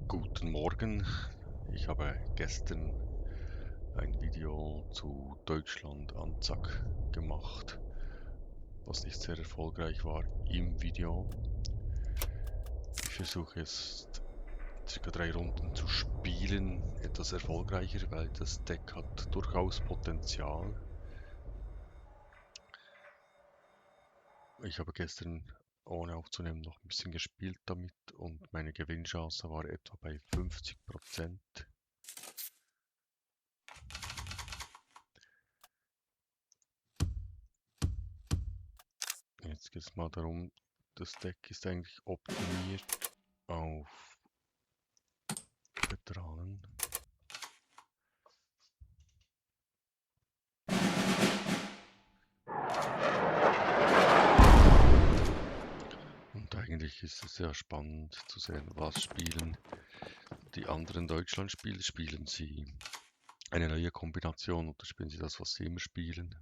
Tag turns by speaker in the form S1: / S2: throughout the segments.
S1: Guten Morgen. Ich habe gestern ein Video zu Deutschland Anzac gemacht, was nicht sehr erfolgreich war im Video. Ich versuche jetzt circa 3 Runden zu spielen, etwas erfolgreicher, weil das Deck hat durchaus Potenzial. Ich habe gestern ohne aufzunehmen noch ein bisschen gespielt damit und meine Gewinnchance war etwa bei 50%. Jetzt geht es mal darum, das Deck ist eigentlich optimiert auf Veteranen. Und eigentlich ist es sehr spannend zu sehen, was spielen die anderen Deutschlandspieler. Spielen sie eine neue Kombination oder spielen sie das, was sie immer spielen?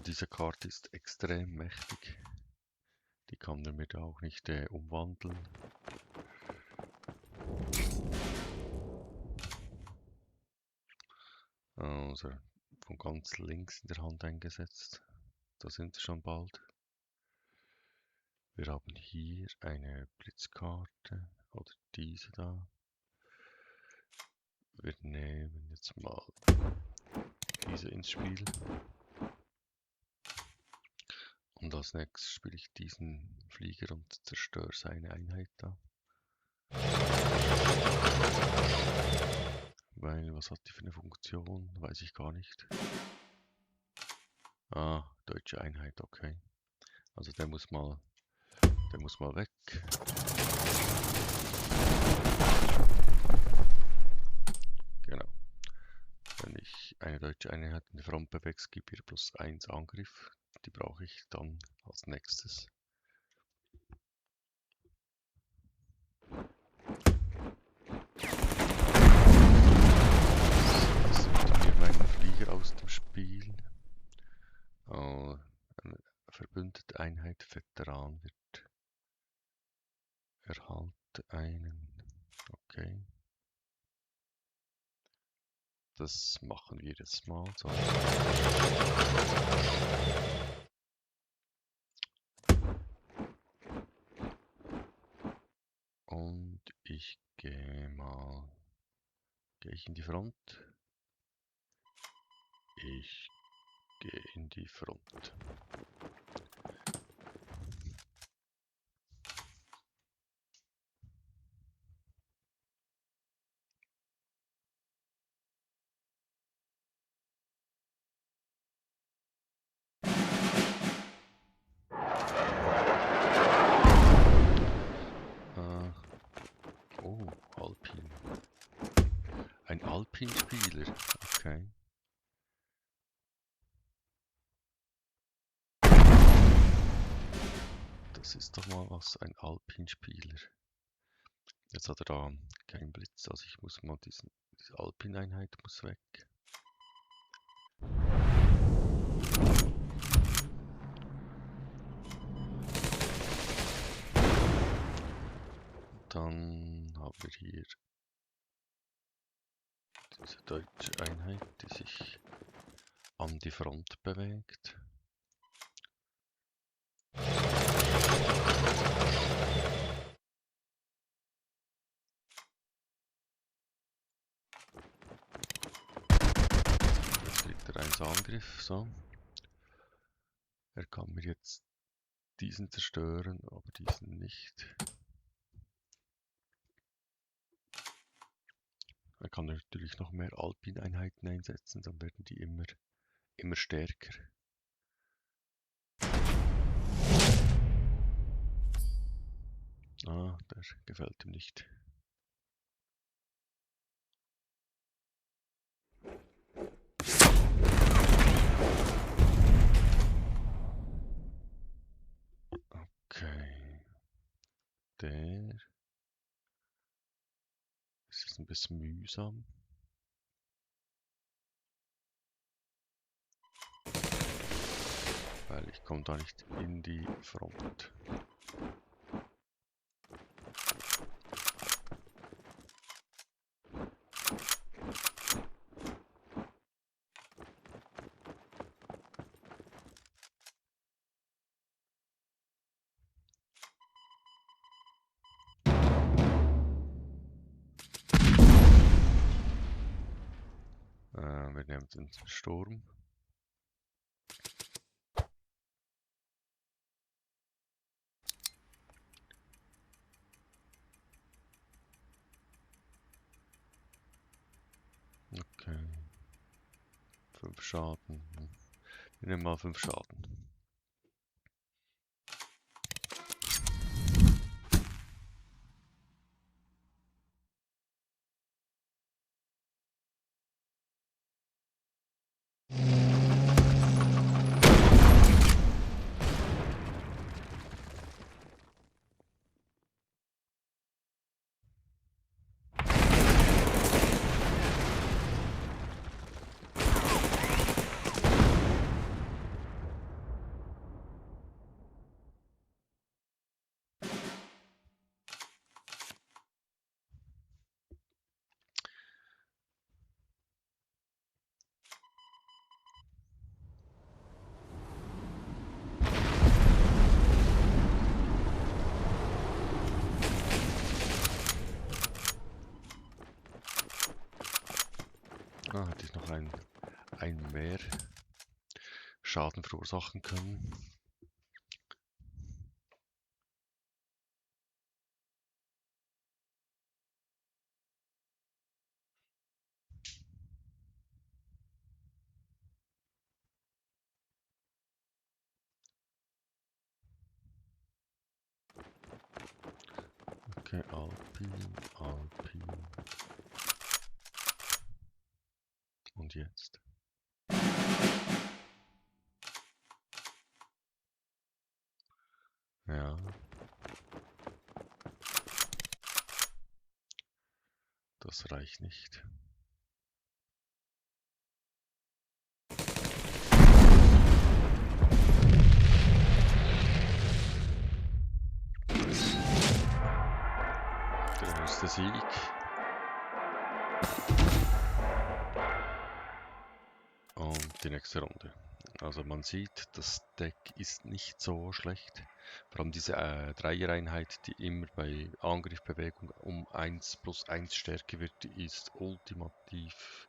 S1: Diese Karte ist extrem mächtig. Die kann er mir da auch nicht umwandeln. Also von ganz links in der Hand eingesetzt. Da sind sie schon bald. Wir haben hier eine Blitzkarte oder diese da. Wir nehmen jetzt mal diese ins Spiel. Und als nächstes spiele ich diesen Flieger und zerstöre seine Einheit da. Weil, was hat die für eine Funktion? Weiß ich gar nicht. Ah, deutsche Einheit, okay. Also der muss mal weg. Genau. Wenn ich eine deutsche Einheit in die Front bewege, gibt ihr +1 Angriff. Die brauche ich dann als nächstes. Das nimmt mir meinen Flieger aus dem Spiel. Eine verbündete Einheit Veteran wird erhalte einen. Okay. Das machen wir jetzt mal so. Und ich gehe ich in die Front? Ich gehe in die Front. Oh, Alpin. Ein Alpin-Spieler. Okay. Das ist doch mal was, ein Alpin-Spieler. Jetzt hat er da keinen Blitz, also ich muss mal diese Alpin-Einheit muss weg. Dann haben wir hier diese deutsche Einheit, die sich an die Front bewegt. Jetzt kriegt er 1 Angriff, so. Er kann mir jetzt diesen zerstören, aber diesen nicht. Er kann natürlich noch mehr Alpin-Einheiten einsetzen, dann werden die immer stärker. Ah, der gefällt ihm nicht. Okay. Der ist ein bisschen mühsam. Weil ich komme da nicht in die Front. Wir nehmen den Sturm. Okay. 5 Schaden. Wir nehmen mal 5 Schaden. Hätte ich noch ein mehr Schaden verursachen können. Okay, Alpin. Und jetzt? Ja. Das reicht nicht. Der erste Sieg. Und die nächste Runde. Also man sieht, das Deck ist nicht so schlecht. Vor allem diese Dreiereinheit, die immer bei Angriffbewegung um 1+1 stärker wird, die ist ultimativ.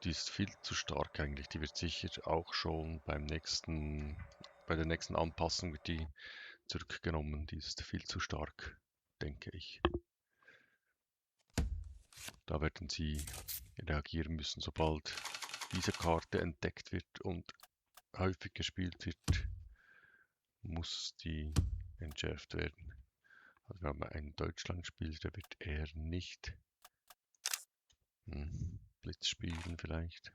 S1: Die ist viel zu stark eigentlich. Die wird sicher auch schon bei der nächsten Anpassung wird die zurückgenommen. Die ist viel zu stark, denke ich. Da werden sie reagieren müssen, sobald diese Karte entdeckt wird und häufig gespielt wird, muss die entschärft werden. Also wir haben einen Deutschlandspieler, der wird eher nicht Blitz spielen vielleicht.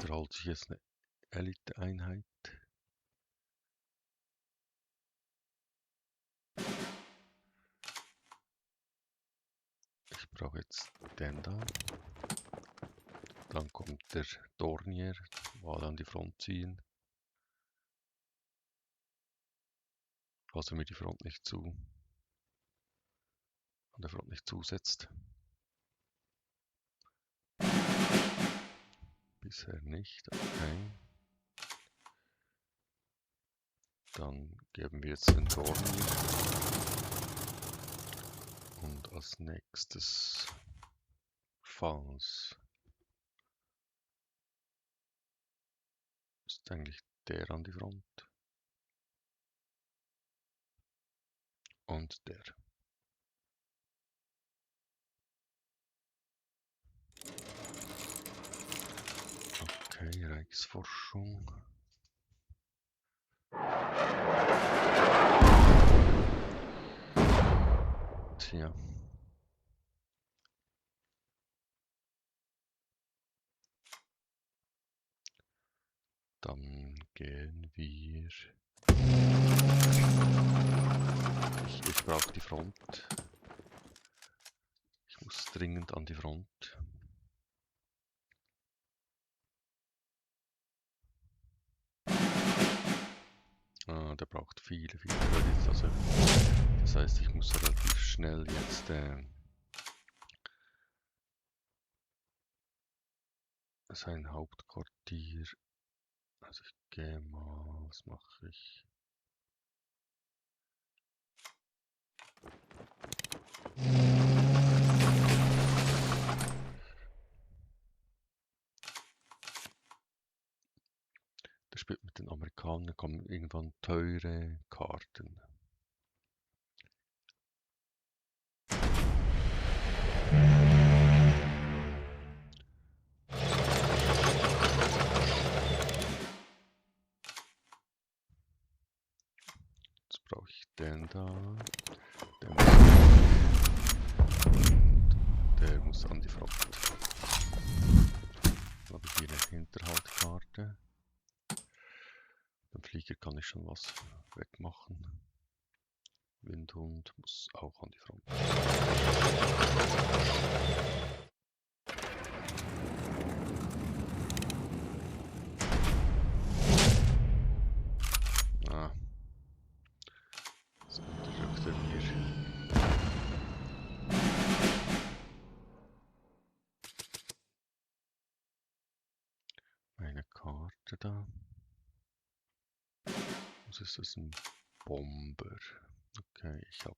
S1: Da holt sich jetzt eine Elite-Einheit. Ich brauche jetzt den da. Dann kommt der Dornier, mal an die Front ziehen. Falls er mir die Front nicht an der Front nicht zusetzt. Bisher nicht, okay. Dann geben wir jetzt den Dornier. Und als nächstes Falls. Ist eigentlich der an die Front. Und der. Okay, Reichsforschung. Tja. Dann gehen wir. Ich brauche die Front. Ich muss dringend an die Front. Der braucht viele Credits. Also, das heißt, ich muss relativ schnell jetzt sein Hauptquartier. Also ich gehe mal, was mache ich? Der spielt mit den Amerikanern, kommen irgendwann teure Karten. Jetzt brauche ich den da. Der muss an die Front. Dann habe ich hier eine Hinterhaltkarte. Beim Flieger kann ich schon was wegmachen. Windhund muss auch an die Front. Das unterdrückt er mir. Eine Karte da. Was ist das? Ein Bomber. Okay, ich habe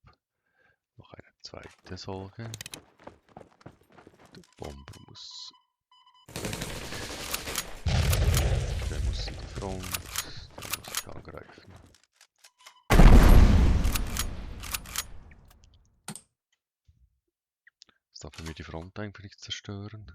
S1: noch eine zweite solche. Der Bomber muss weg. Der muss in die Front. Der muss ich angreifen. Jetzt darf er mir die Front einfach nicht zerstören.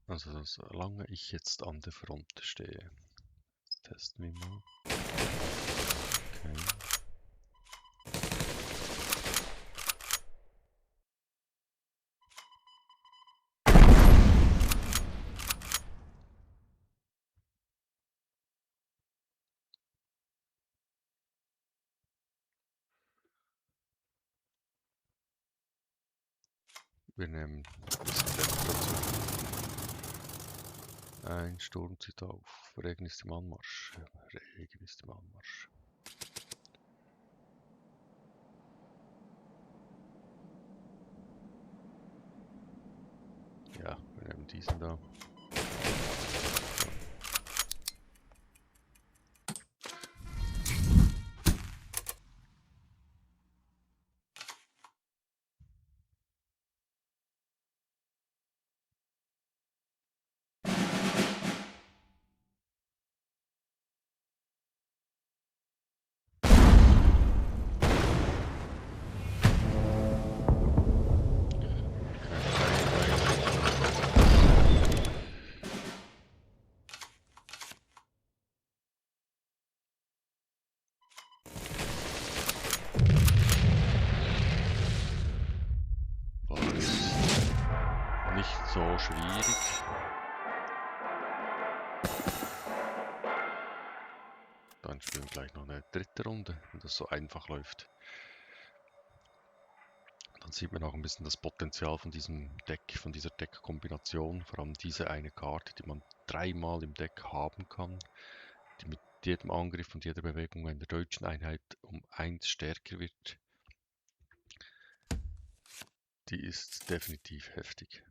S1: Also solange ich jetzt an der Front stehe. Jetzt testen wir mal. Okay. Wir nehmen das Kletter dazu. Ein Sturm zieht auf. Regen ist im Anmarsch. Regen ist im Anmarsch. Ja, wir nehmen diesen da. Nicht so schwierig. Dann spielen wir gleich noch eine dritte Runde, wenn das so einfach läuft. Dann sieht man auch ein bisschen das Potenzial von diesem Deck, von dieser Deckkombination. Vor allem diese eine Karte, die man dreimal im Deck haben kann, die mit jedem Angriff und jeder Bewegung in der deutschen Einheit um 1 stärker wird. Die ist definitiv heftig.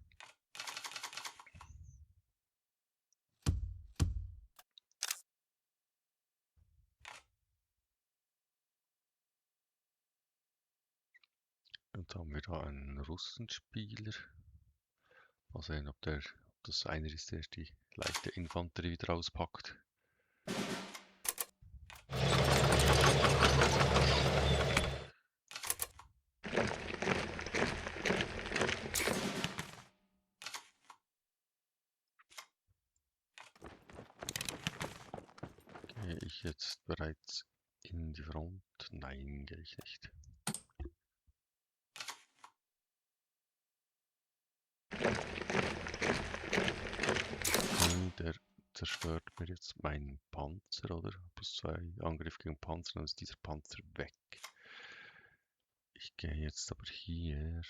S1: Und dann haben wir da einen Russenspieler. Mal sehen, ob das einer ist, der die leichte Infanterie wieder auspackt. Gehe ich jetzt bereits in die Front? Nein, gehe ich nicht. Okay, der zerstört mir jetzt meinen Panzer, oder? Plus 2 Angriff gegen Panzer, dann ist dieser Panzer weg. Ich gehe jetzt aber hier.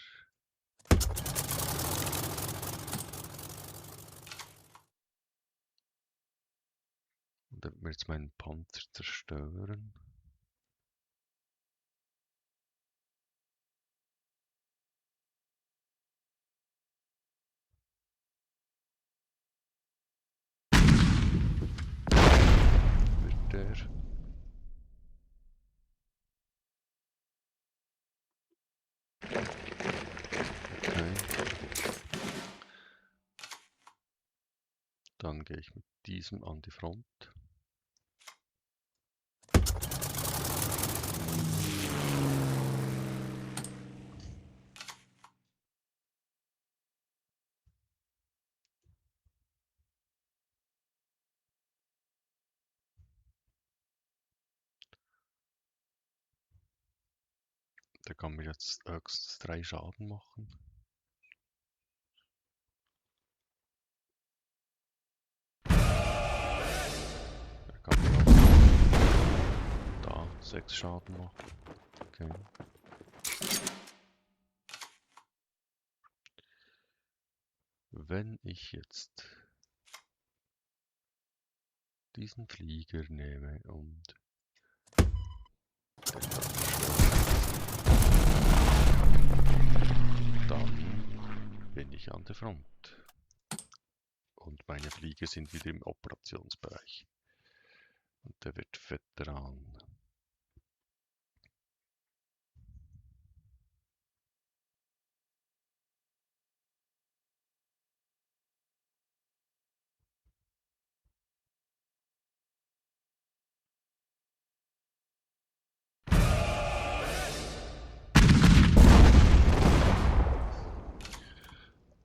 S1: Und er wird mir jetzt meinen Panzer zerstören. Wird der. Okay. Dann gehe ich mit diesem an die Front. Der kann mir jetzt höchstens 3 Schaden machen. Er kann mir auch da 6 Schaden machen. Okay. Wenn ich jetzt diesen Flieger nehme und dann bin ich an der Front. Und meine Flieger sind wieder im Operationsbereich. Und der wird Veteran.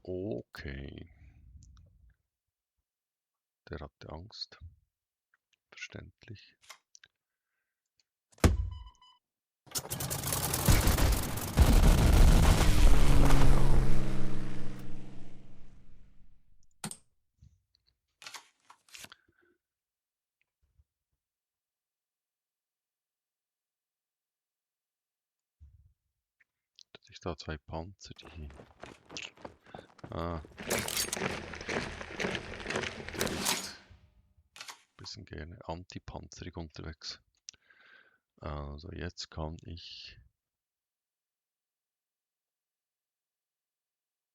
S1: Okay. Der hatte Angst. Verständlich. Dass ich da 2 Panzer, die... Ah. Der ist ein bisschen gerne antipanzerig unterwegs. Also jetzt kann ich...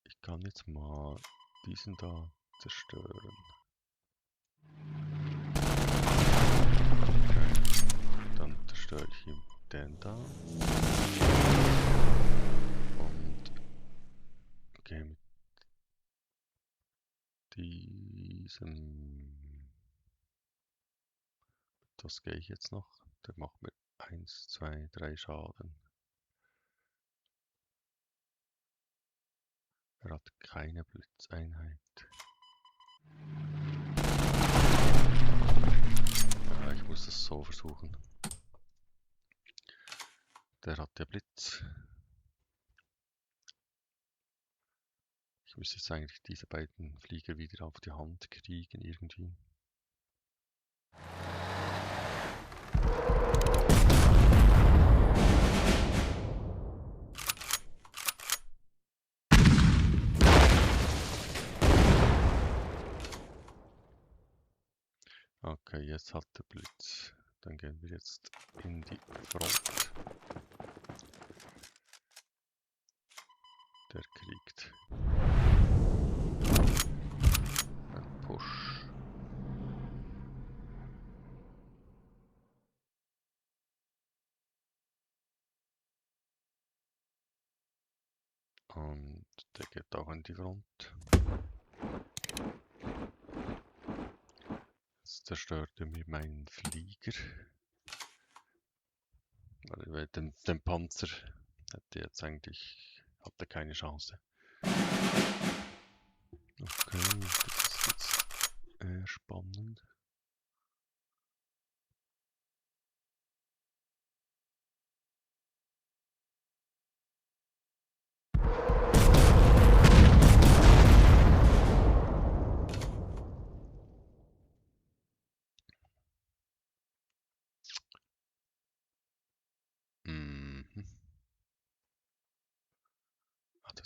S1: Ich kann jetzt mal diesen da zerstören. Okay. Dann zerstöre ich ihm den da. Und gehe mit diesem... Das gehe ich jetzt noch. Der macht mir 1, 2, 3 Schaden. Er hat keine Blitzeinheit. Ja, ich muss es so versuchen. Der hat ja Blitz. Ich müsste jetzt eigentlich diese beiden Flieger wieder auf die Hand kriegen irgendwie. Okay, jetzt hat der Blitz. Dann gehen wir jetzt in die Front. Der kriegt einen Push. Und der geht auch in die Front. Jetzt zerstört er mir meinen Flieger. Weil den Panzer hätte jetzt eigentlich, hatte keine Chance. Okay, das ist jetzt spannend.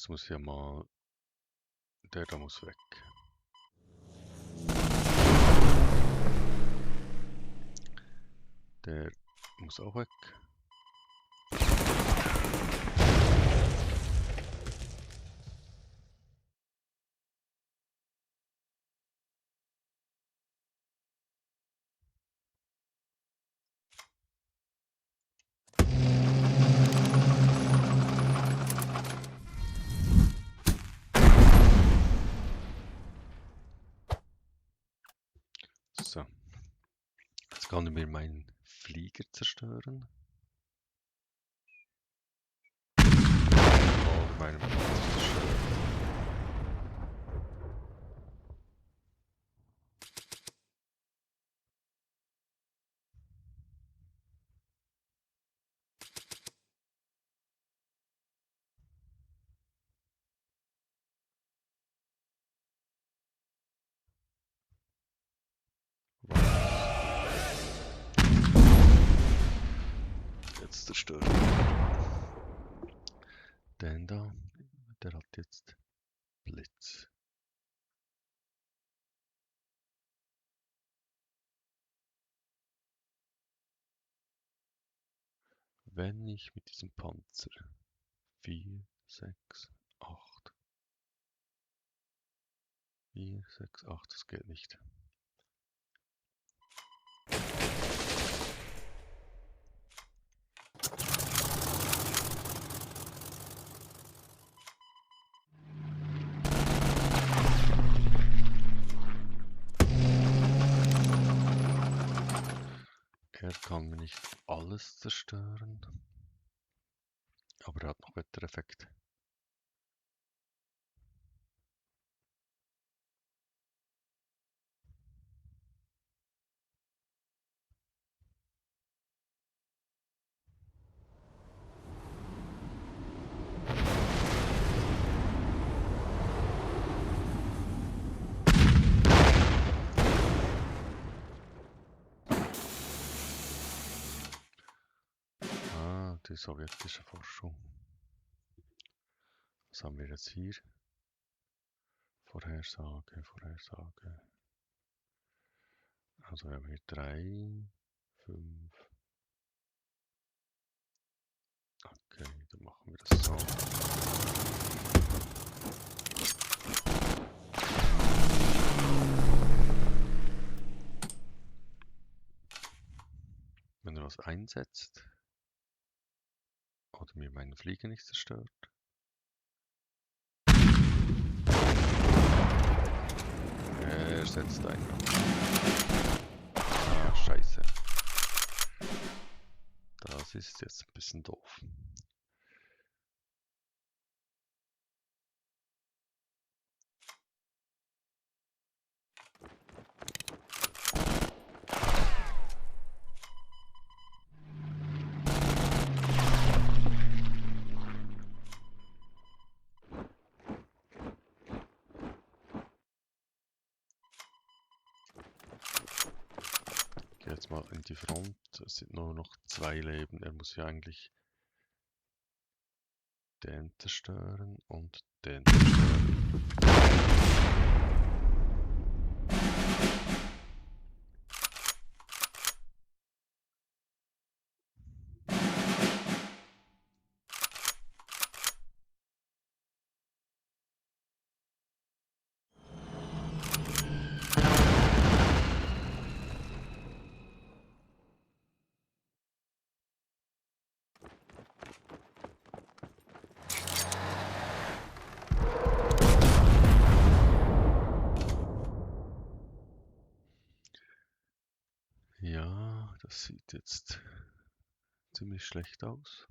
S1: Jetzt muss ja mal... Der da muss weg. Der muss auch weg. So. Jetzt kann er mir meinen Flieger zerstören. Oder meinen Panzer zerstören. Jetzt zerstören. Den da, der hat jetzt Blitz. Wenn ich mit diesem Panzer 4, 6, 8, 4, 6, 8, das geht nicht. Er kann mir nicht alles zerstören, aber er hat noch Wettereffekt. Die sowjetische Forschung. Was haben wir jetzt hier? Vorhersage, Vorhersage. Also wir haben hier 3, 5. Okay, dann machen wir das so. Wenn er was einsetzt oder mir meinen Flieger nicht zerstört. Er setzt ein. Ah, scheiße. Das ist jetzt ein bisschen doof. Ich gehe jetzt mal in die Front. Es sind nur noch 2 Leben. Er muss ja eigentlich den zerstören und den zerstören. Ja, das sieht jetzt ziemlich schlecht aus.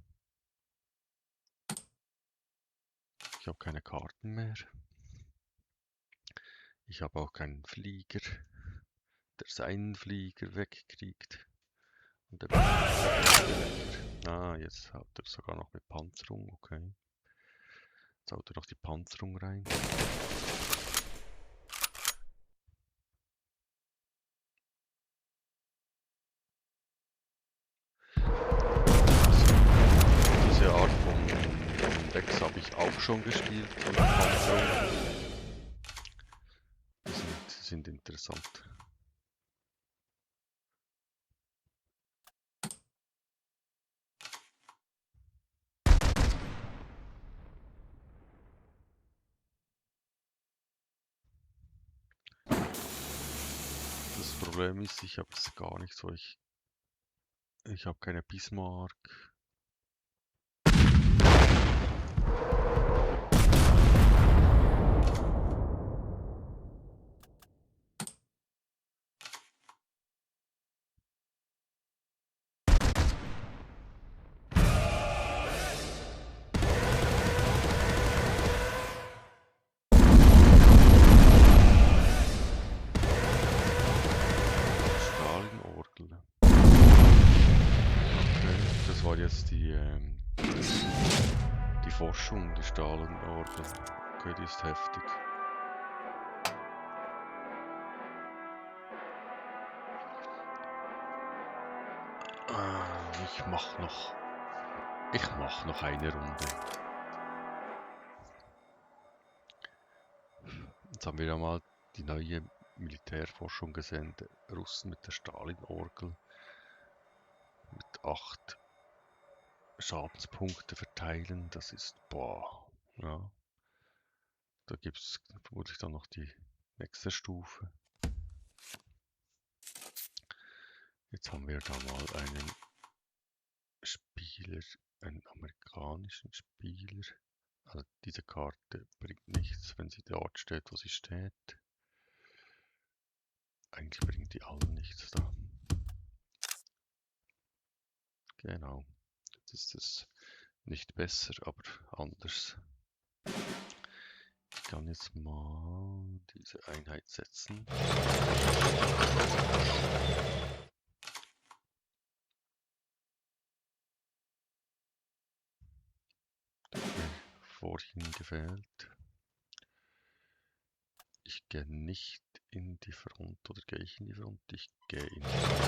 S1: Ich habe keine Karten mehr. Ich habe auch keinen Flieger, der seinen Flieger wegkriegt. Und der jetzt hat er sogar noch mit Panzerung, okay. Jetzt haut er noch die Panzerung rein. Diese Art von Decks habe ich ich auch schon gespielt. Die Panzer. Die sind interessant. Das Problem ist, ich habe es gar nicht so. Ich habe keine Bismarck. Strahlenorgel. Okay, das war jetzt die Forschung, die Strahlenorgel. Okay, die ist heftig. Ich mach noch eine Runde. Jetzt haben wir ja mal die neue Militärforschung gesehen. Der Russen mit der Strahlenorgel mit 8 Schadenspunkte verteilen. Das ist, boah, ja. Da gibt es vermutlich dann noch die nächste Stufe. Jetzt haben wir da mal einen Spieler, einen amerikanischen Spieler. Also diese Karte bringt nichts, wenn sie dort steht, wo sie steht. Eigentlich bringt die alle nichts da. Genau. Jetzt ist es nicht besser, aber anders. Ich kann jetzt mal diese Einheit setzen. Vorhin gefehlt. Ich gehe nicht in die Front, oder gehe ich in die Front? Ich gehe in die Front.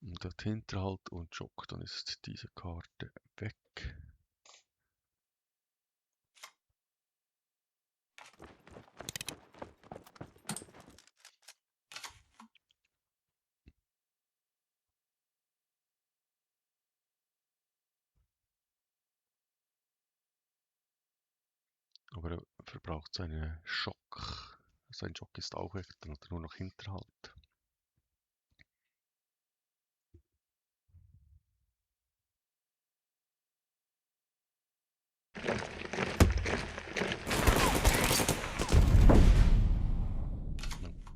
S1: Und dort Hinterhalt und Schock, dann ist diese Karte weg. Aber er verbraucht seine Schock. Sein Schock ist auch weg, dann hat er nur noch Hinterhalt.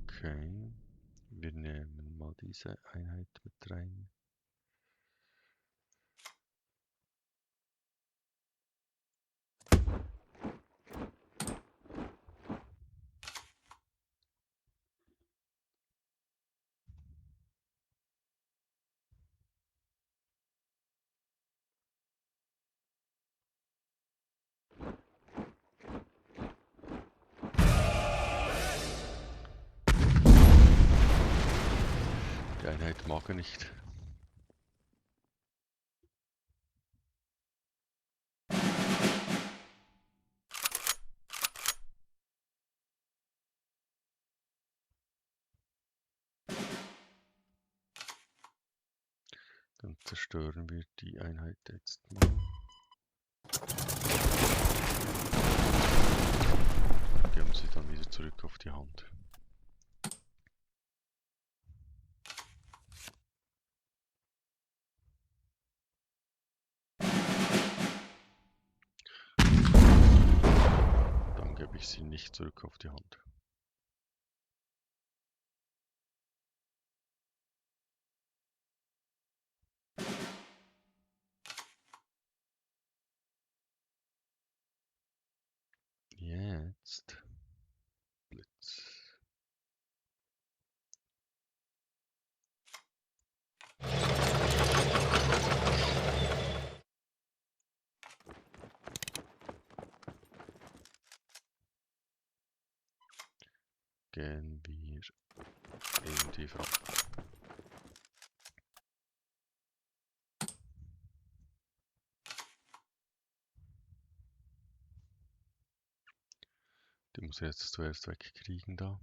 S1: Okay, wir nehmen mal diese Einheit mit rein. Die Einheit mag er nicht. Dann zerstören wir die Einheit jetzt mal. Geben sie dann wieder zurück auf die Hand. Dann gebe ich sie nicht zurück auf die Hand. Jetzt Blitz. gehen wir in die Front. Die muss ich jetzt zuerst wegkriegen da.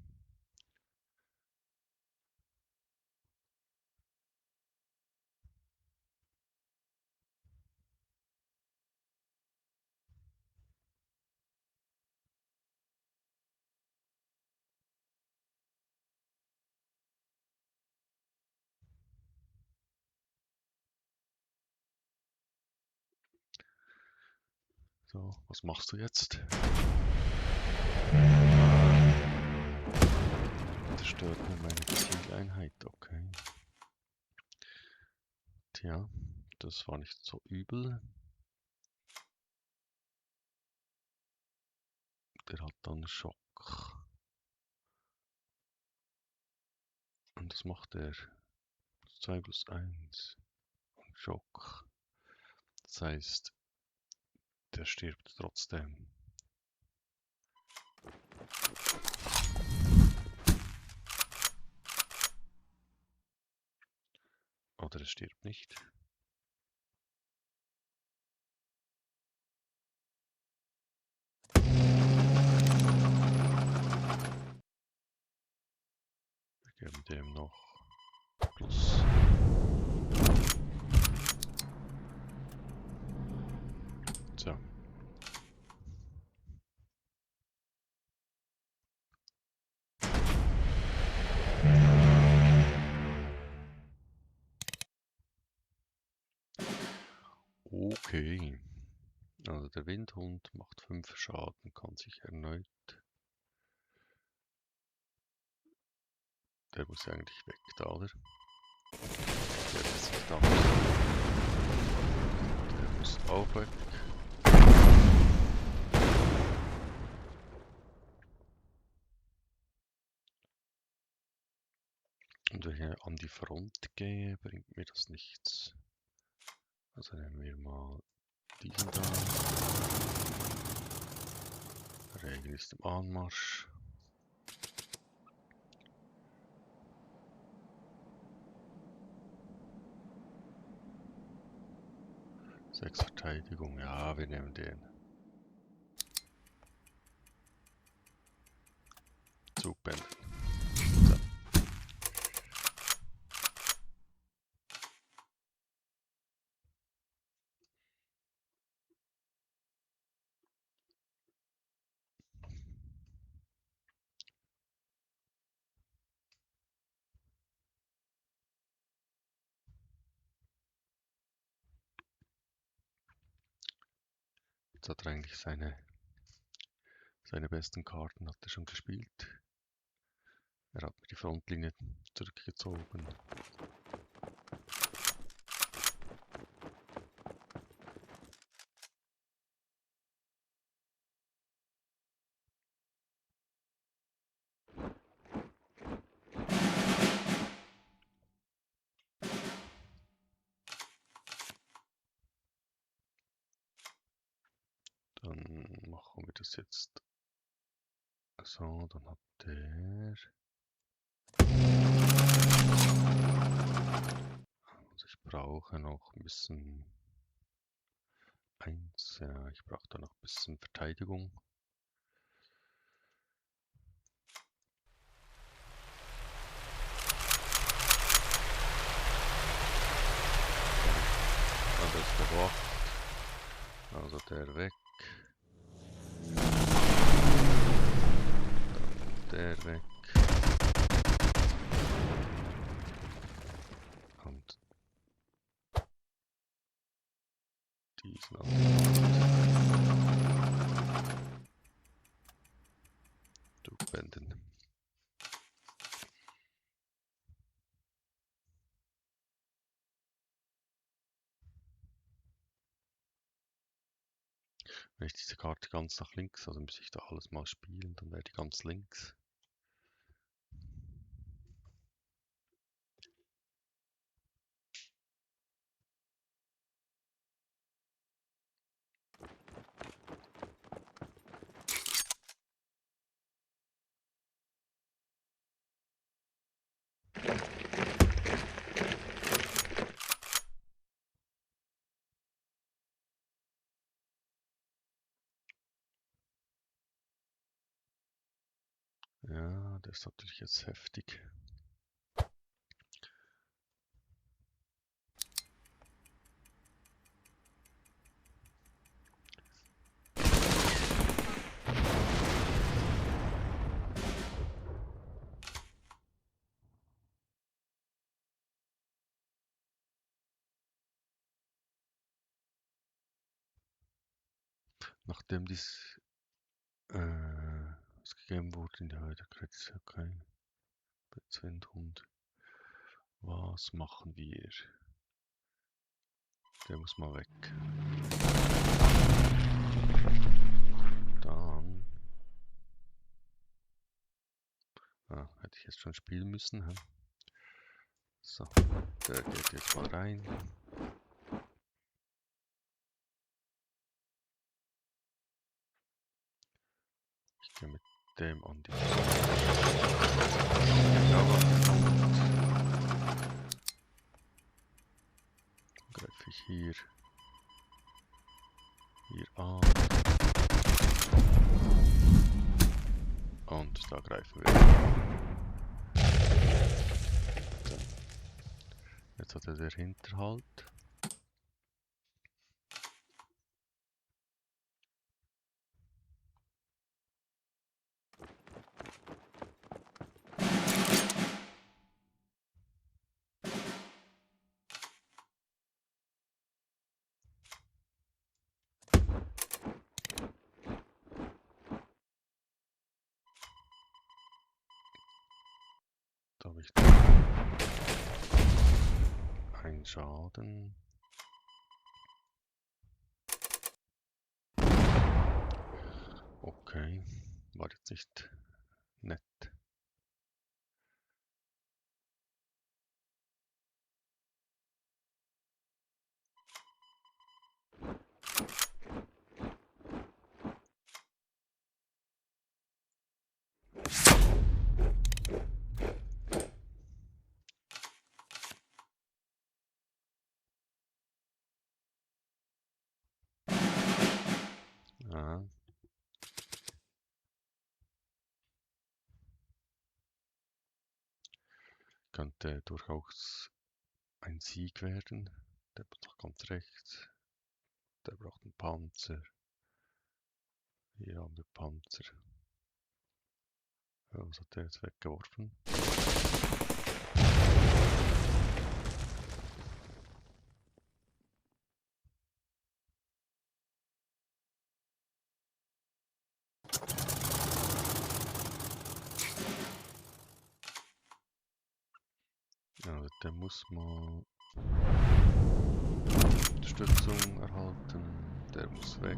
S1: So, was machst du jetzt? Das stört mir meine Zieleinheit, okay. Tja, das war nicht so übel. Der hat dann Schock. Und das macht er. 2 plus 1 und Schock. Das heißt, der stirbt trotzdem. Oder er stirbt nicht. Wir geben dem noch plus. So. Okay. Also der Windhund macht 5 Schaden, kann sich erneut. Der muss eigentlich weg da, oder? Der lässt sich da. Der muss auch weg. Und wenn ich an die Front gehe, bringt mir das nichts. Also nehmen wir mal diesen da. Regen ist im Anmarsch. 6 Verteidigung, ja, wir nehmen den. Zugbeenden. So. Jetzt hat er eigentlich seine besten Karten hat er schon gespielt. Er hat mir die Frontlinie zurückgezogen. Dann machen wir das jetzt so, dann hat der. Also ich brauche noch ein bisschen ja, ich brauche da noch ein bisschen Verteidigung. Also ist der Wacht. Also der weg. Dann der weg. Und diesen an die Wand. Durchbenden. Wenn ich diese Karte ganz nach links, also muss ich da alles mal spielen, dann wäre die ganz links. Ja, das ist natürlich jetzt heftig. Nachdem dies ausgegeben wurde in der Höhe Kredit, okay. Bezwindhund. Was machen wir? Der muss mal weg. Dann. Hätte ich jetzt schon spielen müssen. Hä? So, der geht jetzt mal rein. Ich gehe mit dem an die greife ich hier an. Und da greifen wir. So. Jetzt hat er den Hinterhalt. Da habe ich einen Schaden. Okay, war jetzt nicht nett. Ja. Könnte durchaus ein Sieg werden. Der braucht ganz rechts. Der braucht einen Panzer. Hier haben wir Panzer. Ja, was hat der jetzt weggeworfen? Ja, der muss mal Unterstützung erhalten. Der muss weg.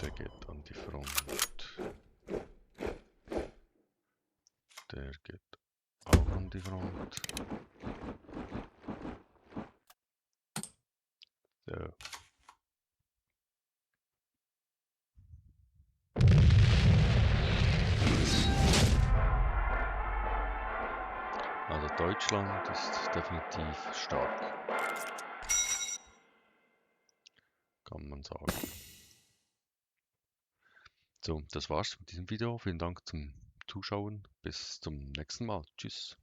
S1: Der geht an die Front. Der geht auch an die Front. So. Also Deutschland ist definitiv stark, kann man sagen. So, das war's mit diesem Video. Vielen Dank zum Zuschauen. Bis zum nächsten Mal. Tschüss.